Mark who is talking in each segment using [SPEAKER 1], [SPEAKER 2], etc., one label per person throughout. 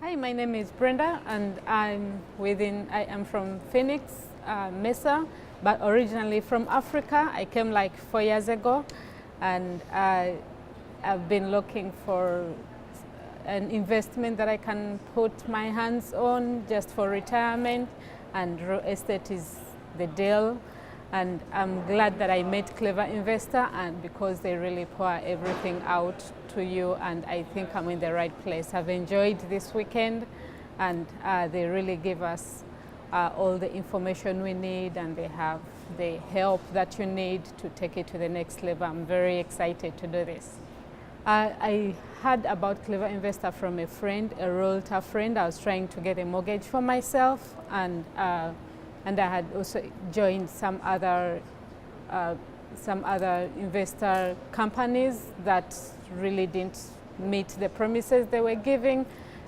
[SPEAKER 1] Hi, my name is Brenda, and I am from Phoenix, Mesa, but originally from Africa. I came like 4 years ago, and I've been looking for an investment that I can put my hands on just for retirement, and real estate is the deal. And I'm glad that I met Clever Investor, and because they really pour everything out to you, and I think I'm in the right place. I've enjoyed this weekend, and they really give us all the information we need, and they have the help that you need to take it to the next level. I'm very excited to do this. I heard about Clever Investor from a friend, a realtor friend. I was trying to get a mortgage for myself, and I had also joined some other investor companies that really didn't meet the promises they were giving.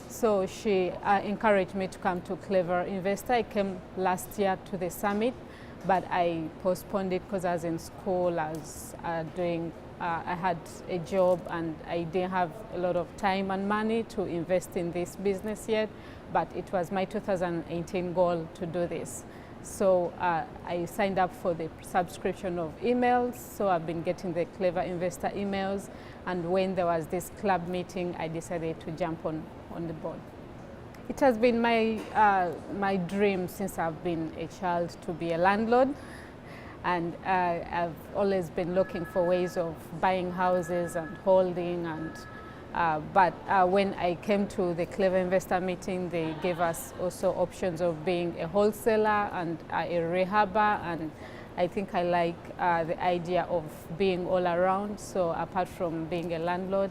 [SPEAKER 1] So she encouraged me to come to Clever Investor. I came last year to the summit, but I postponed it because I was in school. I was I had a job, and I didn't have a lot of time and money to invest in this business yet, but it was my 2018 goal to do this. So I signed up for the subscription of emails, so I've been getting the Clever Investor emails, and when there was this club meeting, I decided to jump on the board. It has been my dream since I've been a child to be a landlord, and I've always been looking for ways of buying houses and holding, and but when I came to the Clever Investor meeting, they gave us also options of being a wholesaler and a rehabber, and I think I like the idea of being all around. So apart from being a landlord,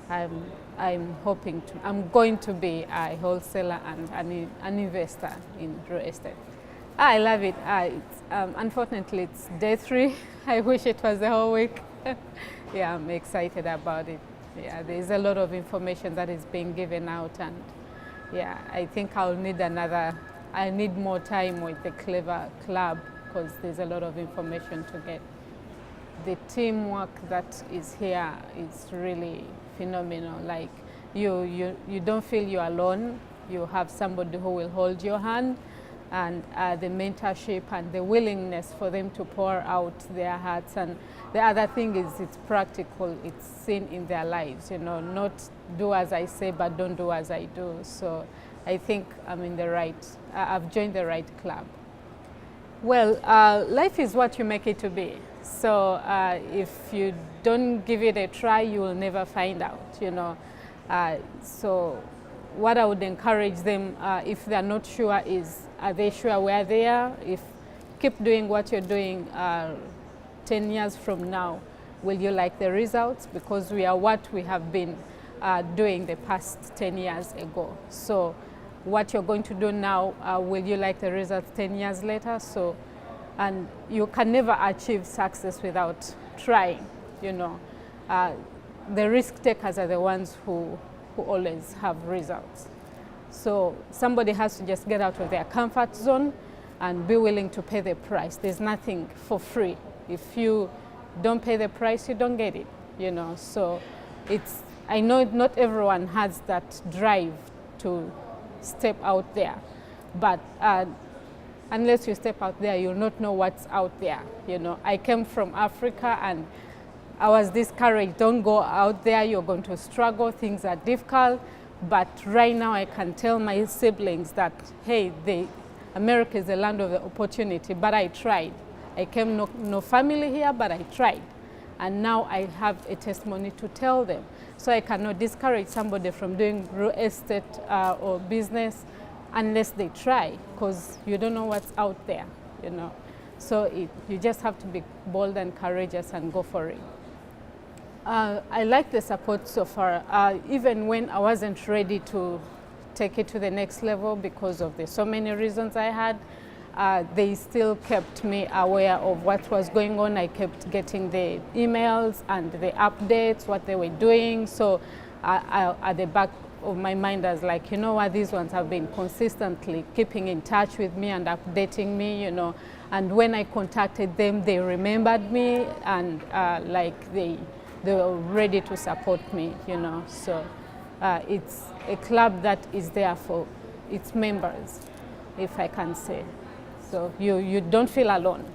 [SPEAKER 1] I'm going to be a wholesaler and an investor in real estate. I love it. Unfortunately, it's day 3. I wish it was the whole week. Yeah, I'm excited about it. Yeah, there's a lot of information that is being given out, and yeah, I think I need more time with the Clever Club, because there's a lot of information to get. The teamwork that is here is really phenomenal. Like you don't feel you're alone. You have somebody who will hold your hand, and the mentorship and the willingness for them to pour out their hearts. And the other thing is it's practical, it's seen in their lives, not do as I say, but don't do as I do. So I think I've joined the right club. Well, life is what you make it to be. So if you don't give it a try, you will never find out, So what I would encourage them, if they're not sure, is, are they sure where they are? If keep doing what you're doing 10 years from now, will you like the results? Because we are what we have been doing the past 10 years ago. So what you're going to do now, will you like the results 10 years later? So, and you can never achieve success without trying, The risk takers are the ones who always have results. So somebody has to just get out of their comfort zone and be willing to pay the price. There's nothing for free. If you don't pay the price, you don't get it, So I know not everyone has that drive to step out there, but unless you step out there, you'll not know what's out there, I came from Africa, and I was discouraged. Don't go out there, you're going to struggle, things are difficult. But right now I can tell my siblings that, hey, America is the land of the opportunity, but I tried. I came no family here, but I tried. And now I have a testimony to tell them. So I cannot discourage somebody from doing real estate or business unless they try, because you don't know what's out there, So you just have to be bold and courageous and go for it. I like the support so far, even when I wasn't ready to take it to the next level because of the so many reasons I had. They still kept me aware of what was going on. I kept getting the emails and the updates, what they were doing. So at the back of my mind, I was like, these ones have been consistently keeping in touch with me and updating me, And when I contacted them, they remembered me, and they were ready to support me, So it's a club that is there for its members, if I can say. So you don't feel alone.